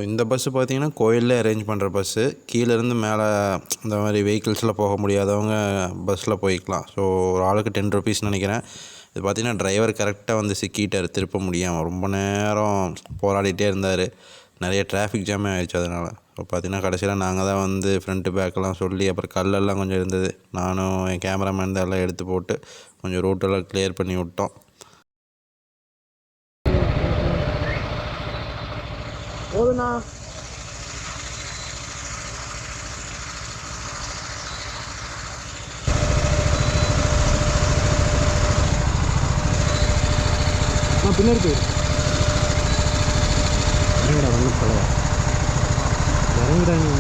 இந்த பஸ்ஸு பார்த்திங்கன்னா கோயிலே அரேஞ்ச் பண்ணுற பஸ்ஸு. கீழேருந்து மேலே இந்த மாதிரி வெஹிக்கிள்ஸில் போக முடியாதவங்க பஸ்ஸில் போய்க்கலாம். ஸோ ஒரு ஆளுக்கு 10 ருபீஸ் நினைக்கிறேன். இது பார்த்திங்கன்னா டிரைவர் கரெக்டாக வந்து சிக்கிட்டார், திருப்ப முடியாமல் ரொம்ப நேரம் போராடிட்டே இருந்தார். நிறைய டிராஃபிக் ஜாமே ஆகிடுச்சு அதனால். ஸோ பார்த்திங்கன்னா கடைசியில் நாங்கள் தான் வந்து ஃப்ரண்ட்டு பேக்கெல்லாம் சொல்லி, அப்புறம் கல்லெல்லாம் கொஞ்சம் இருந்தது, நானும் என் கேமராமேன் தான் எல்லாம் எடுத்து போட்டு கொஞ்சம் ரூட்டெல்லாம் கிளியர் பண்ணி விட்டோம். போதுண்ணா. பின்னாடி போயிரு. இறங்கடா வந்து பழைய இறங்குடா நீ.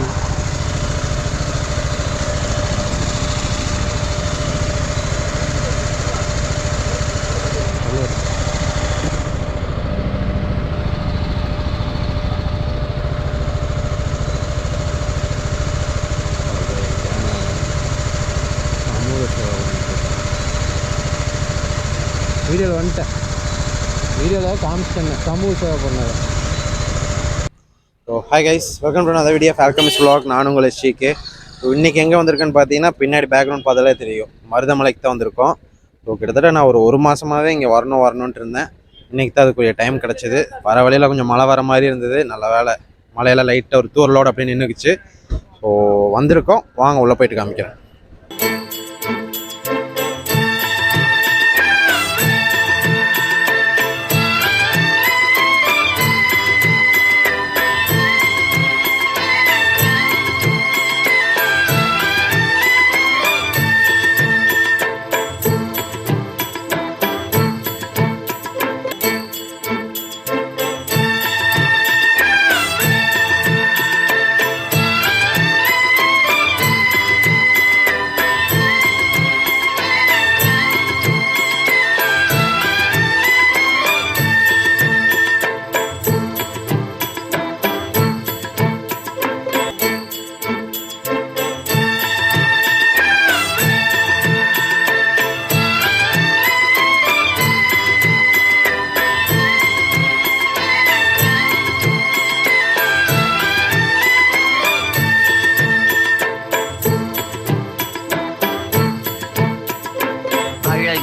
வீடியோவில் வந்துட்டேன், வீடியோவில் காமிச்சிட்டேன் சமூக சேவை பண்ணது. So hi guys, welcome to another video ஃபால்கமிஸ் vlog. நான் உங்கள் SGK. ஸோ இன்றைக்கி எங்கே வந்திருக்கேன்னு பார்த்தீங்கன்னா, பின்னாடி பேக்ரவுண்ட் பார்த்தாலே தெரியும், மருதமலைக்கு தான் வந்திருக்கோம். ஸோ கிட்டத்தட்ட நான் ஒரு மாதமாகவே இங்கே வரணுன்ட்டு இருந்தேன். இன்றைக்கி தான் அதுக்குரிய டைம் கிடச்சிது. வர வழியில் கொஞ்சம் மழை வர மாதிரி இருந்தது, நல்ல வேலை மழையெல்லாம் லைட்டாக ஒரு தூரலோடு அப்படியே நின்றுக்குச்சு. ஸோ வந்திருக்கோம், வாங்க உள்ளே போயிட்டு காமிக்கிறேன்.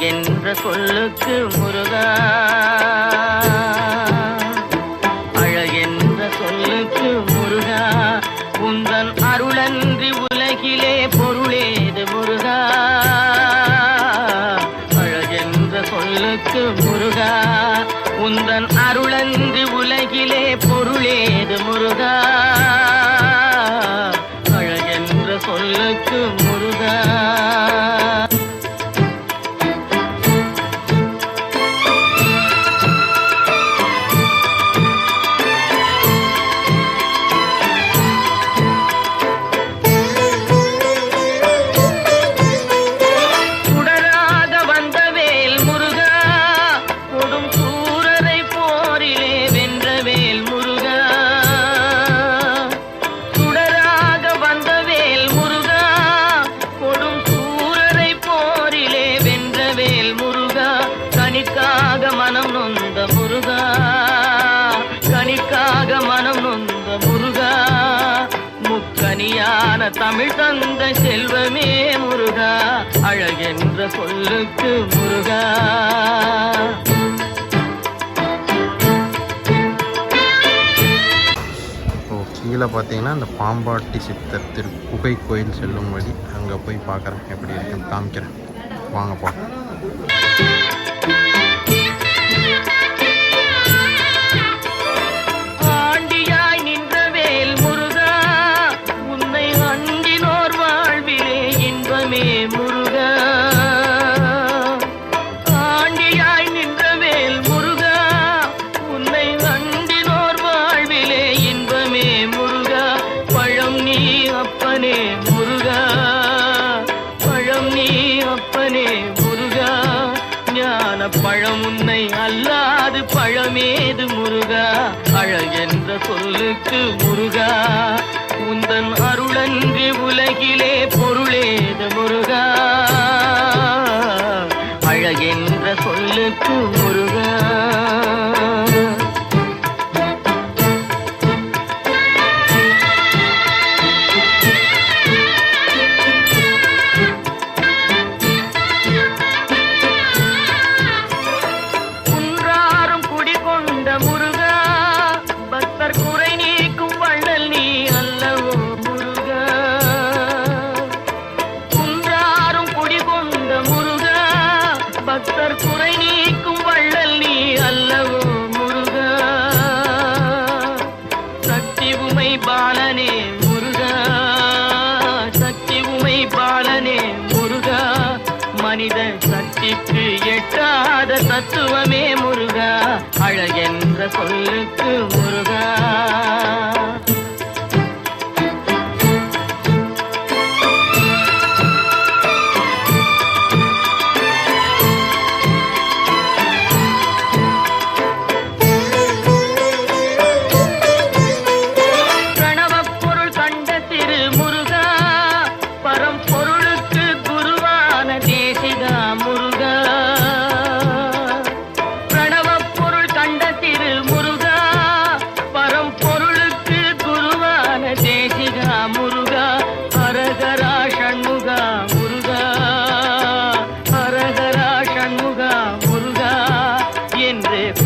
என்ற சொல்லுக்கு முருகா, அழகென்ற சொல்லுக்கு முருகா, உந்தன் அருளன்றி உலகிலே பொருளேது முருகா. அழகென்ற சொல்லுக்கு முருகா, உந்தன் அருளன்றி உலகிலே பொருளேது முருகா. அழகென்ற சொல்லுக்கு முருகா. கனிக்காக மனம் நொந்த முருகா, கனிக்காக மனம் நொந்த முருகா, முக்கனியான தமிழ் தந்த செல்வமே முருகா. அழகென்ற சொல்லுக்கு முருகா. கீழே பார்த்தீங்கன்னா இந்த பாம்பாட்டி சித்தர் குகை கோயில் செல்லும் வழி, அங்கே போய் பார்க்குறேன் எப்படி இருக்குன்னு காமிக்கிறேன், வாங்க போகிறேன். பழம் உன்னை அல்லாது பழமேது முருகா. அழகென்ற சொல்லுக்கு முருகா, உந்தன் அருளன்றி உலகிலே பொருளேது முருகா. அழகென்ற சொல்லுக்கு முருகா. தத்துவமே முருகா அழகென்ற சொல்லுக்கு முருகா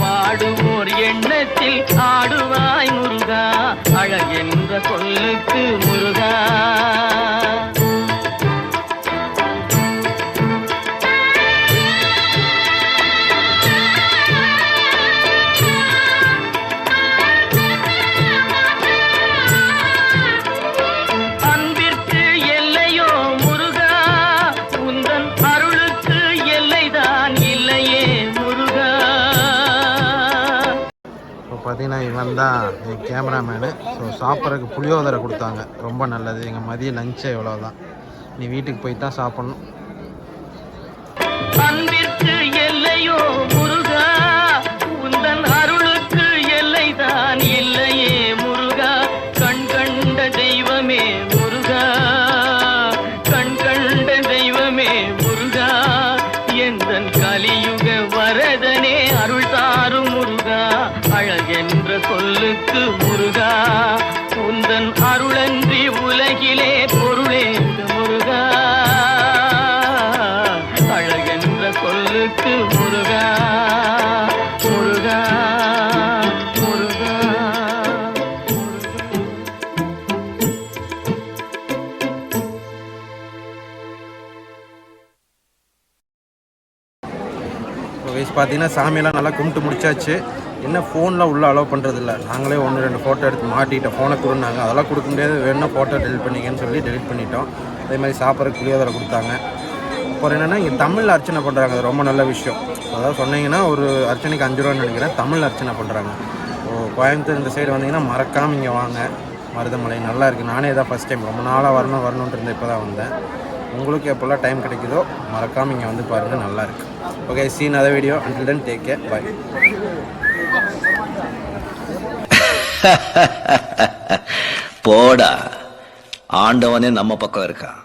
பாடுவோர் எண்ணத்தில் ஆடுவாய் முருகா அழகென்ற சொல்லுக்கு முருகா அன்பிற்கு எல்லையோ முருகா உந்தன் அருளுக்கு எல்லைதான் இல்லையே முருகா. பார்த்தீங்கன்னா இவன் தான் என் கேமராமேனு. ஸோ சாப்பிட்றதுக்கு புளியோதரை கொடுத்தாங்க, ரொம்ப நல்லது. எங்கள் மதிய லஞ்சே இவ்வளோதான், நீ வீட்டுக்கு போய் தான் சாப்பிட்ணும். அன்பிற்கு எல்லையோ முருகா உந்தன் அருளுக்கு எல்லைதான் இல்லையே முருகா. கண் கண்ட தெய்வமே முருகா, கண் கண்ட தெய்வமே முருகா, எந்தன் கலியுக வரதனே அருள் தாரும் முருகா அழகென்ற சொல்லுக்கு முருகா. உந்தன் அருளன்றி உலகிலே பொருளேது முருகா அழகென்ற சொல்லுக்கு முருகா முருகா முருகா. வயசு பார்த்தீங்கன்னா சாமியெல்லாம் நல்லா கும்பிட்டு முடிச்சாச்சு. என்ன ஃபோனில் உள்ளே அலோவ் பண்ணுறதில்ல, நாங்களே 1-2 ஃபோட்டோ எடுத்து மாட்டிட்டோம். ஃபோனை கொடுனாங்க, அதெல்லாம் கொடுக்க முடியாது, வேணும்னா ஃபோட்டோ டெலிட் பண்ணிக்கன்னு சொல்லி டெலிட் பண்ணிட்டோம். அதே மாதிரி சாப்பிட்றதுக்கு புளியோதரை கொடுத்தாங்க. அப்புறம் என்னென்னா இங்கே தமிழில் அர்ச்சனை பண்ணுறாங்க, அது ரொம்ப நல்ல விஷயம். அதாவது சொன்னீங்கன்னா ஒரு அர்ச்சனைக்கு 5 ரூபான்னு நினைக்கிறேன், தமிழ் அர்ச்சனை பண்ணுறாங்க. கோயம்புத்தூர் இந்த சைடு வந்தீங்கன்னா மறக்காமல் இங்கே வாங்க, மருதமலை நல்லா இருக்குது. நானே இதான் ஃபஸ்ட் டைம், ரொம்ப நாளாக வரணுன்ட்டு இருந்தேன், இப்போ தான் வந்தேன். உங்களுக்கு எப்போல்லாம் டைம் கிடைக்குதோ மறக்காமல் இங்கே வந்து பாருங்கள், நல்லாயிருக்கு. Okay, see another video. Until then, take care. Bye. போடா, ஆண்டவனே நம்ம பக்கம் இருக்கான்.